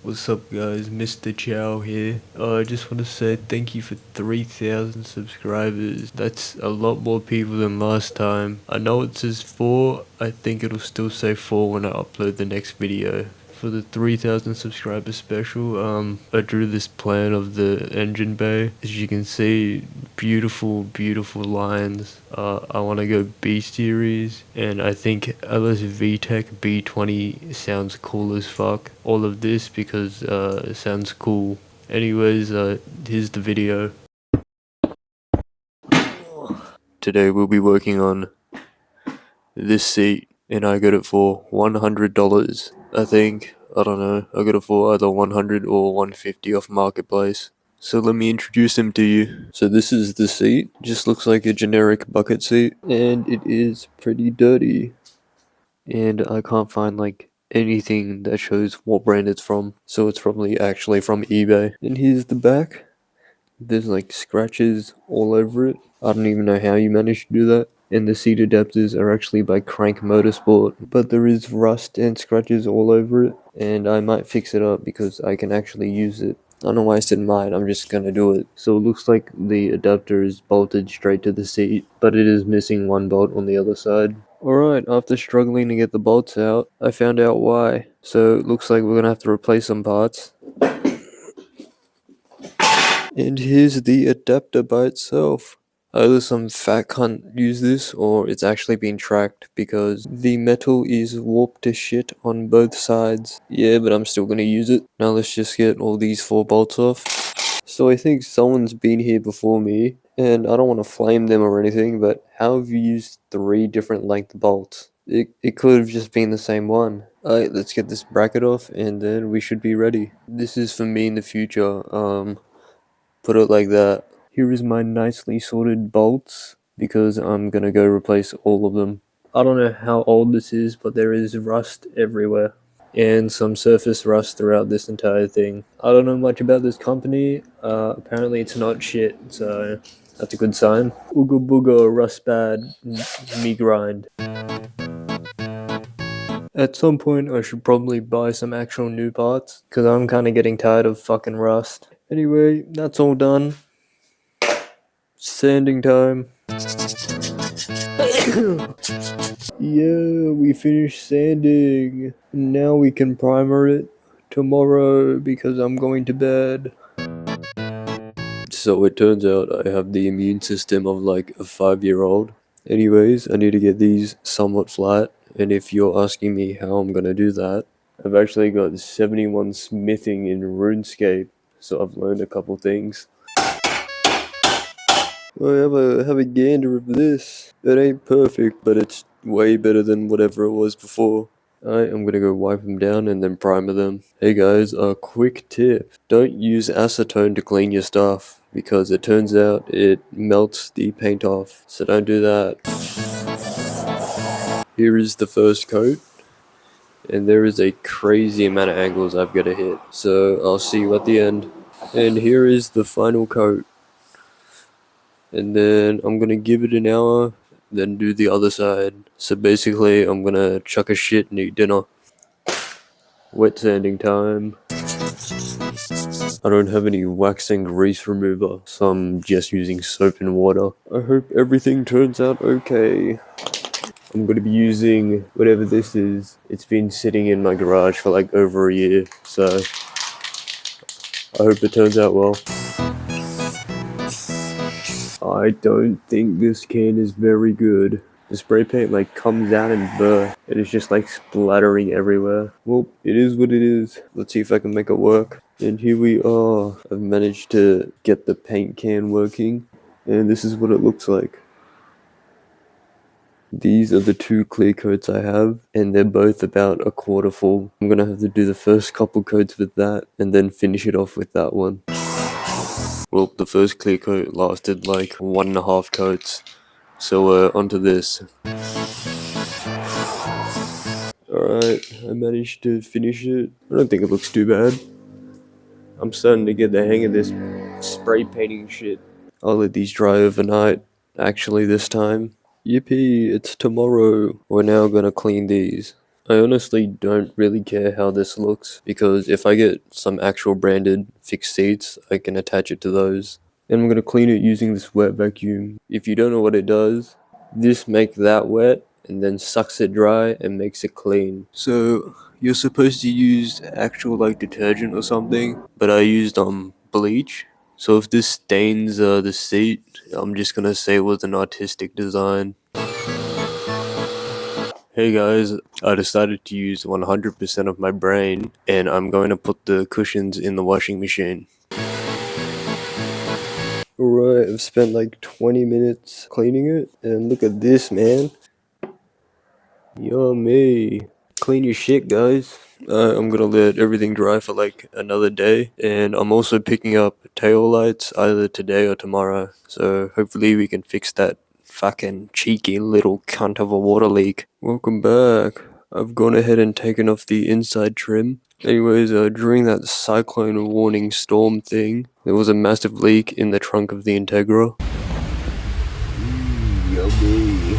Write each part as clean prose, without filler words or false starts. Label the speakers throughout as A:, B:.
A: What's up guys, Mr. Chow here. I just want to say thank you for 3,000 subscribers. That's a lot more people than last time. I know it says 4, I think it'll still say 4 when I upload the next video. For the 3,000 subscriber special, I drew this plan of the engine bay. As you can see, beautiful lines. I want to go B series, and I think LS VTEC B20 sounds cool as fuck. All of this because it sounds cool. Anyways, here's the video. Today we'll be working on this seat, and I got it for $100. I think. I don't know. I got it for either 100 or 150 off Marketplace. So let me introduce him to you. So this is the seat. Just looks like a generic bucket seat, and it is pretty dirty. And I can't find like anything that shows what brand it's from. So it's probably actually from eBay. And here's the back. There's like scratches all over it. I don't even know how you managed to do that. And the seat adapters are actually by Crank Motorsport, but there is rust and scratches all over it, and I might fix it up because I can actually use it. I don't know why I said might, I'm just gonna do it. So it looks like the adapter is bolted straight to the seat, but it is missing one bolt on the other side. Alright, after struggling to get the bolts out, I found out why. So it looks like we're gonna have to replace some parts. And here's the adapter by itself. Either some fat cunt used this, or it's actually been tracked because the metal is warped to shit on both sides. Yeah, but I'm still gonna use it. Now let's just get all these 4 bolts off. So I think someone's been here before me, and I don't want to flame them or anything, but how have you used 3 different length bolts? It could have just been the same one. Alright, let's get this bracket off, and then we should be ready. This is for me in the future, put it like that. Here is my nicely sorted bolts, because I'm gonna go replace all of them. I don't know how old this is, but there is rust everywhere. And some surface rust throughout this entire thing. I don't know much about this company. Apparently it's not shit, so that's a good sign. Ooga booga, rust bad, me grind. At some point I should probably buy some actual new parts, because I'm kinda getting tired of fucking rust. Anyway, that's all done. Sanding time. Yeah, we finished sanding. Now we can primer it tomorrow because I'm going to bed. So it turns out I have the immune system of like a 5-year-old. Anyways, I need to get these somewhat flat, and if you're asking me how I'm gonna do that, I've actually got 71 smithing in RuneScape, so I've learned a couple things. I have a gander of this. It ain't perfect, but it's way better than whatever it was before. Alright, I'm gonna go wipe them down and then primer them. Hey guys, a quick tip. Don't use acetone to clean your stuff, because it turns out it melts the paint off, so don't do that. Here is the first coat, and there is a crazy amount of angles I've got to hit, so I'll see you at the end. And here is the final coat. And then I'm gonna give it an hour, then do the other side. So basically I'm gonna chuck a shit and eat dinner. Wet sanding time. I don't have any wax and grease remover, so I'm just using soap and water. I hope everything turns out okay. I'm gonna be using whatever this is. It's been sitting in my garage for like over a year, so I hope it turns out well. I don't think this can is very good. The spray paint like comes out and burr. It is just like splattering everywhere. Well, it is what it is. Let's see if I can make it work. And here we are. I've managed to get the paint can working, and this is what it looks like. These are the 2 clear coats I have, and they're both about a quarter full. I'm gonna have to do the first couple coats with that, and then finish it off with that one. Well, the first clear coat lasted like 1.5 coats, so onto this. Alright, I managed to finish it. I don't think it looks too bad. I'm starting to get the hang of this spray painting shit. I'll let these dry overnight, actually this time. Yippee, it's tomorrow. We're now gonna clean these. I honestly don't really care how this looks, because if I get some actual branded fixed seats, I can attach it to those. And I'm going to clean it using this wet vacuum. If you don't know what it does, this makes that wet and then sucks it dry and makes it clean. So you're supposed to use actual like detergent or something, but I used bleach. So if this stains the seat, I'm just gonna say it was an artistic design. Hey guys, I decided to use 100% of my brain, and I'm going to put the cushions in the washing machine. Alright, I've spent like 20 minutes cleaning it, and look at this, man. Yummy. Clean your shit, guys. I'm gonna let everything dry for like another day, and I'm also picking up tail lights either today or tomorrow, so hopefully we can fix that fucking cheeky little cunt of a water leak. Welcome back. I've gone ahead and taken off the inside trim. Anyways, during that cyclone warning storm thing, there was a massive leak in the trunk of the Integra. Yummy.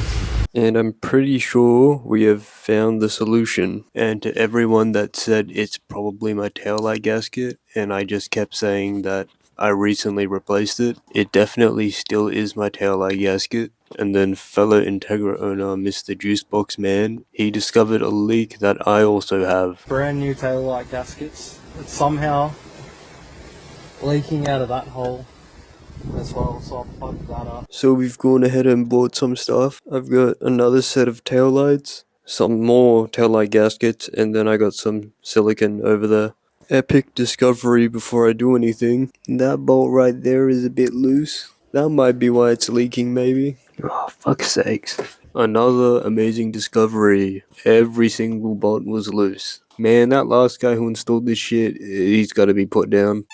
A: And I'm pretty sure we have found the solution. And to everyone that said it's probably my taillight gasket, and I just kept saying that I recently replaced it, it definitely still is my taillight gasket. And then fellow Integra owner Mr. Juicebox Man, he discovered a leak that I also have.
B: Brand new taillight gaskets. It's somehow leaking out of that hole as well, so I'll plug that up.
A: So we've gone ahead and bought some stuff. I've got another set of taillights, some more taillight gaskets, and then I got some silicone over there. Epic discovery before I do anything. That bolt right there is a bit loose. That might be why it's leaking, maybe. Oh, fuck's sakes. Another amazing discovery. Every single bolt was loose. Man, that last guy who installed this shit, he's gotta be put down.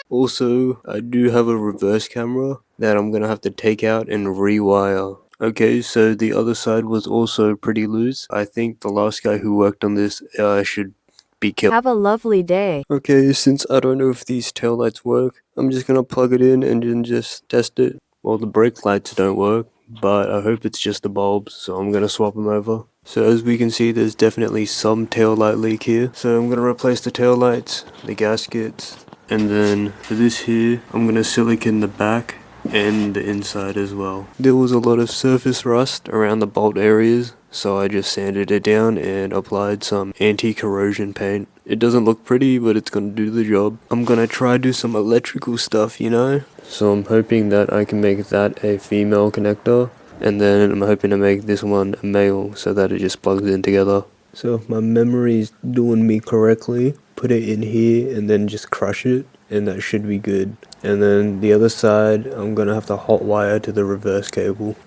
A: Also, I do have a reverse camera that I'm gonna have to take out and rewire. Okay, so the other side was also pretty loose. I think the last guy who worked on this should be killed.
C: Have a lovely day.
A: Okay, since I don't know if these taillights work, I'm just gonna plug it in and then just test it. Well, the brake lights don't work, but I hope it's just the bulbs, so I'm gonna swap them over. So as we can see, there's definitely some taillight leak here. So I'm gonna replace the taillights, the gaskets, and then for this here, I'm gonna silicone the back and the inside as well. There was a lot of surface rust around the bolt areas, so I just sanded it down and applied some anti-corrosion paint. It doesn't look pretty, but it's gonna do the job. I'm gonna try do some electrical stuff, you know? So I'm hoping that I can make that a female connector, and then I'm hoping to make this one a male so that it just plugs in together. So if my memory is doing me correctly, put it in here and then just crush it, and that should be good. And then the other side, I'm gonna have to hot wire to the reverse cable.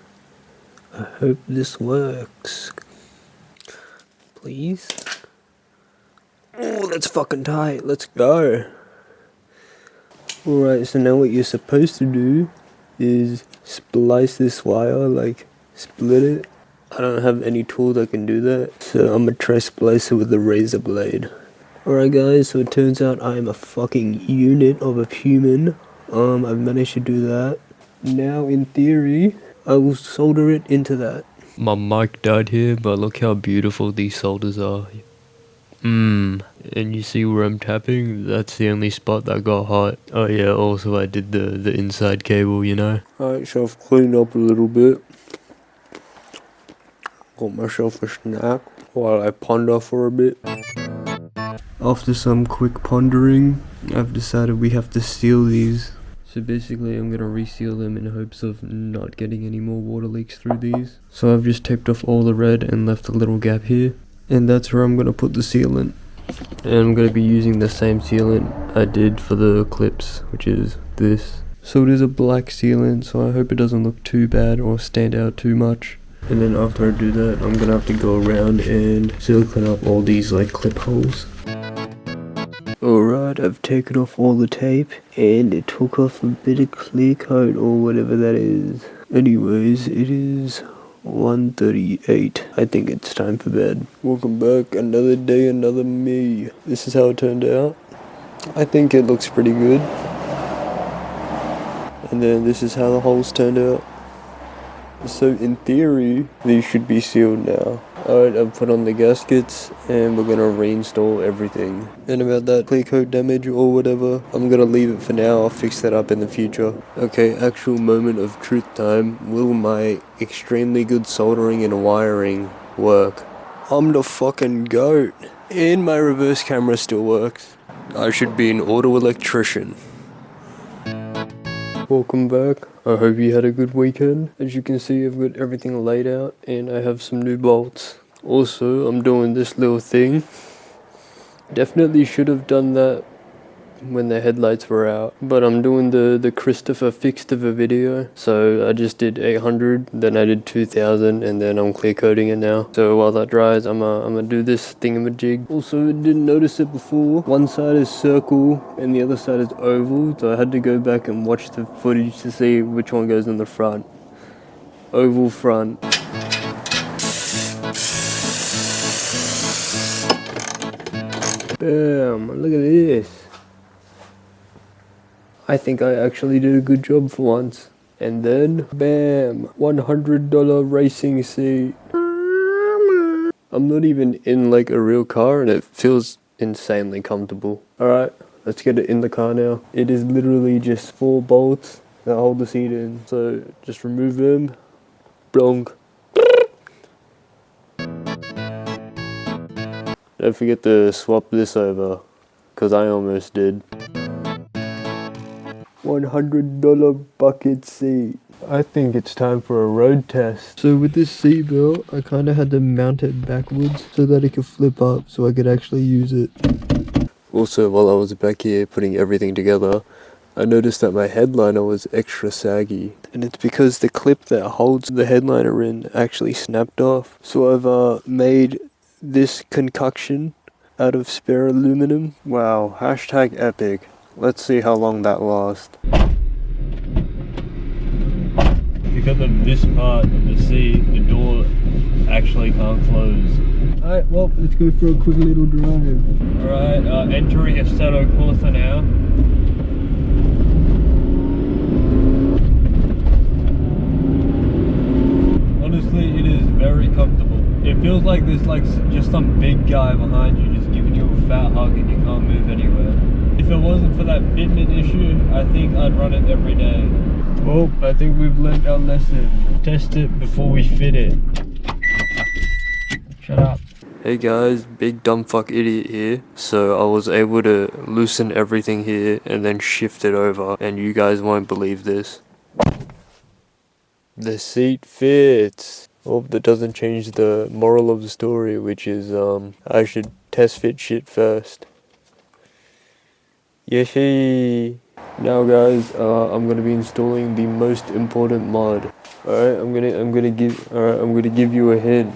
A: I hope this works. Please? Oh, that's fucking tight. Let's go. Alright, so now what you're supposed to do is splice this wire, like split it. I don't have any tool that can do that, so I'm gonna try splice it with a razor blade. Alright guys, so it turns out I am a fucking unit of a human. I've managed to do that. Now in theory, I will solder it into that. My mic died here, but look how beautiful these solders are. And you see where I'm tapping? That's the only spot that got hot. Oh yeah, also I did the inside cable, you know. Alright, so I've cleaned up a little bit. Got myself a snack while I ponder for a bit. After some quick pondering, I've decided we have to seal these. So basically I'm gonna reseal them in hopes of not getting any more water leaks through these. So I've just taped off all the red and left a little gap here. And that's where I'm gonna put the sealant. And I'm gonna be using the same sealant I did for the clips, which is this. So it is a black sealant, so I hope it doesn't look too bad or stand out too much. And then after I do that, I'm gonna have to go around and silicone up all these like clip holes. Alright, I've taken off all the tape and it took off a bit of clear coat or whatever that is. Anyways, it is 1:38. I think it's time for bed. Welcome back, another day, another me. This is how it turned out. I think it looks pretty good. And then this is how the holes turned out. So in theory, these should be sealed now. Alright, I've put on the gaskets and we're gonna reinstall everything. And about that clear coat damage or whatever, I'm gonna leave it for now. I'll fix that up in the future. Okay, actual moment of truth time. Will my extremely good soldering and wiring work? I'm the fucking goat. And my reverse camera still works. I should be an auto electrician. Welcome back. I hope you had a good weekend. As you can see, I've got everything laid out and I have some new bolts. Also, I'm doing this little thing. Definitely should have done that when the headlights were out, but I'm doing the Christopher Fixtiver video. So I just did 800, then I did 2000, and then I'm clear coating it now. So while that dries, I'm gonna do this thingamajig. Also, didn't notice it before. One side is circle and the other side is oval, so I had to go back and watch the footage to see which one goes in the front. Oval front. Bam, look at this. I think I actually did a good job for once. And then, bam, $100 racing seat. I'm not even in like a real car and it feels insanely comfortable. Alright, let's get it in the car now. It is literally just 4 bolts that hold the seat in. So just remove them. Blonk. Don't forget to swap this over, cause I almost did. $100 bucket seat. I think it's time for a road test. So with this seatbelt, I kind of had to mount it backwards so that it could flip up so I could actually use it. Also, while I was back here putting everything together, I noticed that my headliner was extra saggy. And it's because the clip that holds the headliner in actually snapped off. So I've made this concoction out of spare aluminum. Wow, hashtag epic. Let's see how long that lasts. Because of this part of the seat, the door actually can't close. Alright, well, let's go for a quick little drive. Alright, entering Assetto Corsa now. Honestly, it is very comfortable. It feels like there's like just some big guy behind you just giving you a fat hug and you can't move anywhere. If it wasn't for that fitment issue, I think I'd run it every day. Well, I think we've learned our lesson. Test it before we fit it. Shut up. Hey guys, big dumb fuck idiot here. So I was able to loosen everything here and then shift it over, and you guys won't believe this. The seat fits. Well, that doesn't change the moral of the story, which is I should test fit shit first. Yay! Now guys, I'm gonna be installing the most important mod. Alright, I'm gonna give you a hint.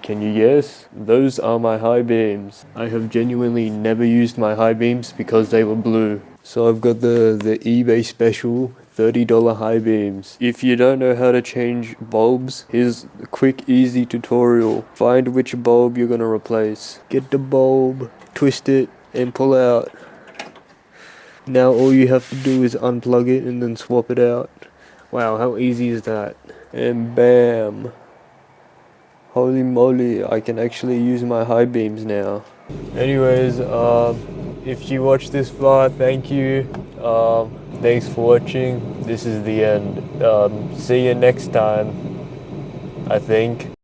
A: Can you guess? Those are my high beams. I have genuinely never used my high beams because they were blue. So I've got the eBay special $30 high beams. If you don't know how to change bulbs, here's a quick easy tutorial. Find which bulb you're gonna replace. Get the bulb, twist it, and pull out. Now all you have to do is unplug it and then swap it out. Wow, how easy is that? And bam. Holy moly, I can actually use my high beams now. Anyways, if you watched this far, thank you. Thanks for watching. This is the end. See you next time, I think.